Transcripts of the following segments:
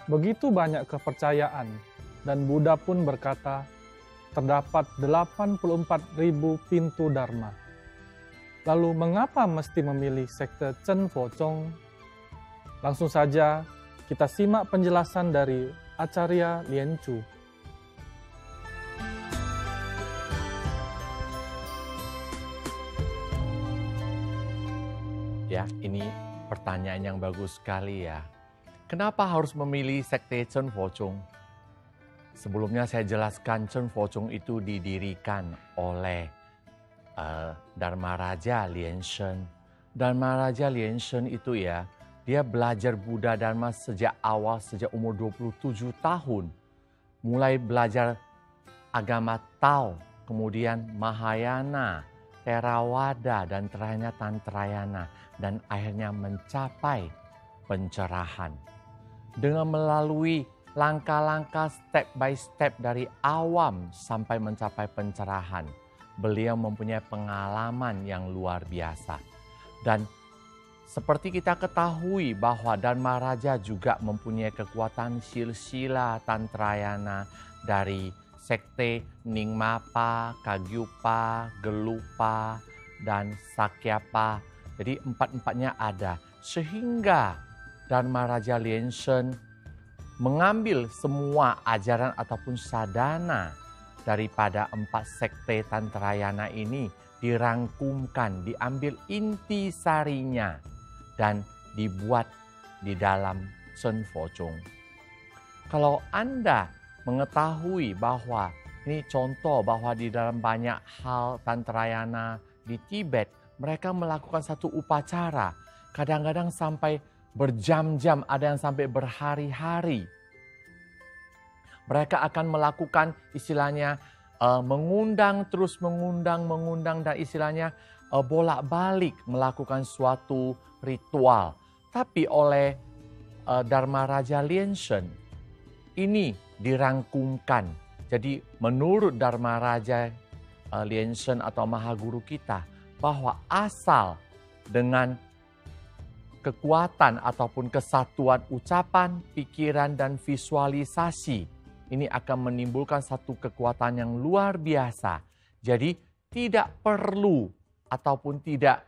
Begitu banyak kepercayaan, dan Buddha pun berkata, terdapat 84.000 pintu Dharma. Lalu mengapa mesti memilih sekte Chen Fo-chong? Langsung saja kita simak penjelasan dari Acarya Lien Chu. Ya, ini pertanyaan yang bagus sekali ya. Kenapa harus memilih sekte Chen Fo-chong? Sebelumnya saya jelaskan Chen Fo-chong itu didirikan oleh Dharma Raja Lien Shen. Dharma Raja Lien Shen itu ya, dia belajar Buddha Dharma sejak awal, sejak umur 27 tahun. Mulai belajar agama Tao, kemudian Mahayana, Theravada, dan terakhirnya Tantrayana. Dan akhirnya mencapai pencerahan. Dengan melalui langkah-langkah step by step dari awam sampai mencapai pencerahan, beliau mempunyai pengalaman yang luar biasa. Dan seperti kita ketahui bahwa Dharma Raja juga mempunyai kekuatan silsila Tantrayana dari sekte Nyingmapa, Kagyupa, Gelupa, dan Sakyapa. Jadi empat-empatnya ada. Sehingga Dharma Raja Lien Shen mengambil semua ajaran ataupun sadhana daripada 4 sekte Tantrayana ini, dirangkumkan, diambil intisarinya dan dibuat di dalam Chen Fo-chong. Kalau Anda mengetahui bahwa ini contoh bahwa di dalam banyak hal Tantrayana di Tibet, mereka melakukan satu upacara, kadang-kadang sampai berjam-jam, ada yang sampai berhari-hari. Mereka akan melakukan istilahnya mengundang, terus mengundang, dan istilahnya bolak-balik melakukan suatu ritual. Tapi oleh Dharma Raja Lien Shen, ini dirangkumkan. Jadi menurut Dharma Raja Lien Shen atau Mahaguru kita, bahwa asal dengan kekuatan ataupun kesatuan ucapan, pikiran, dan visualisasi, ini akan menimbulkan satu kekuatan yang luar biasa. Jadi tidak perlu ataupun tidak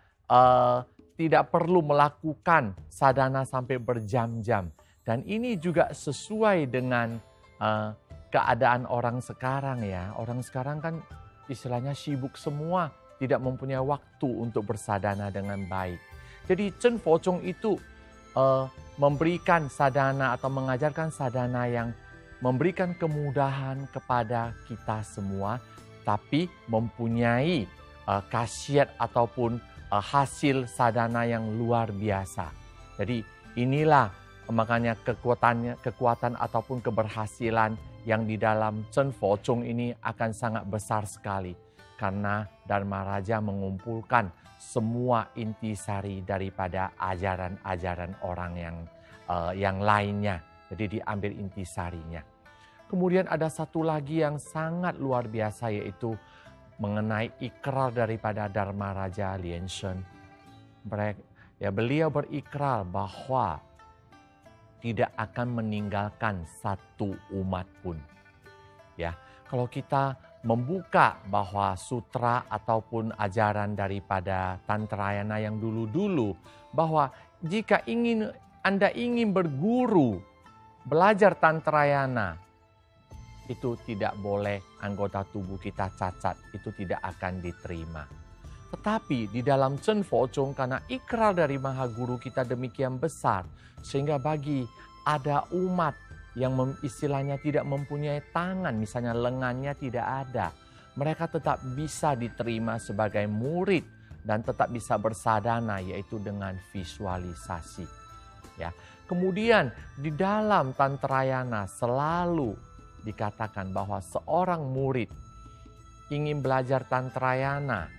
perlu melakukan sadhana sampai berjam-jam. Dan ini juga sesuai dengan keadaan orang sekarang ya. Orang sekarang kan istilahnya sibuk semua, tidak mempunyai waktu untuk bersadhana dengan baik. Jadi Chen Fo-chong itu memberikan sadhana atau mengajarkan sadhana yang memberikan kemudahan kepada kita semua, tapi mempunyai khasiat ataupun hasil sadhana yang luar biasa. Jadi inilah makanya kekuatan ataupun keberhasilan yang di dalam Chen Fo-chong ini akan sangat besar sekali. Karena Dharma Raja mengumpulkan semua intisari daripada ajaran-ajaran orang yang lainnya. Jadi diambil intisarinya. Kemudian ada satu lagi yang sangat luar biasa, yaitu mengenai ikrar daripada Dharma Raja Lien Shen. Beliau berikrar bahwa tidak akan meninggalkan satu umat pun. Ya, kalau kita membuka bahwa sutra ataupun ajaran daripada Tantrayana yang dulu-dulu, bahwa jika Anda ingin berguru, belajar Tantrayana, itu tidak boleh anggota tubuh kita cacat, itu tidak akan diterima. Tetapi di dalam Chen Fo-chong, karena ikrar dari Mahaguru kita demikian besar, sehingga bagi ada umat yang istilahnya tidak mempunyai tangan, misalnya lengannya tidak ada, mereka tetap bisa diterima sebagai murid dan tetap bisa bersadhana, yaitu dengan visualisasi. Ya. Kemudian di dalam Tantrayana selalu dikatakan bahwa seorang murid ingin belajar Tantrayana,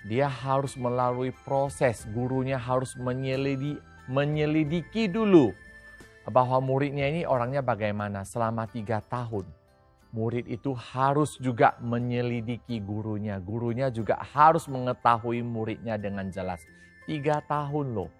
dia harus melalui proses, gurunya harus menyelidiki dulu bahwa muridnya ini orangnya bagaimana selama 3 tahun. Murid itu harus juga menyelidiki gurunya. Gurunya juga harus mengetahui muridnya dengan jelas. 3 tahun loh.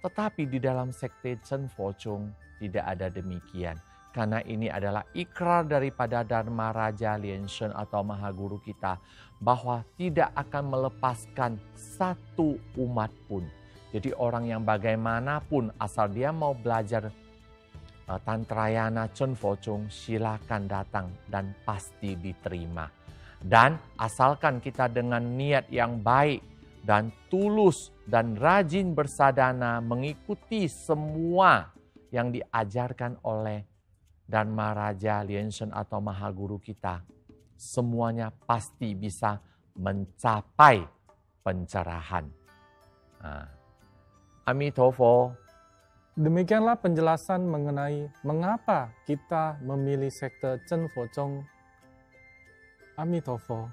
Tetapi di dalam sekte Chen Fo-chung tidak ada demikian. Karena ini adalah ikrar daripada Dharma Raja Lien Shen atau Maha Guru kita. Bahwa tidak akan melepaskan satu umat pun. Jadi orang yang bagaimanapun asal dia mau belajar Tantrayana Chen Fo-chung, silakan datang dan pasti diterima. Dan asalkan kita dengan niat yang baik dan tulus dan rajin bersadana mengikuti semua yang diajarkan oleh Dharma Raja Lien Shen atau Maha Guru kita, semuanya pasti bisa mencapai pencerahan. Amitofo. Demikianlah penjelasan mengenai mengapa kita memilih sekte Chen Fo-chung. Amitofo.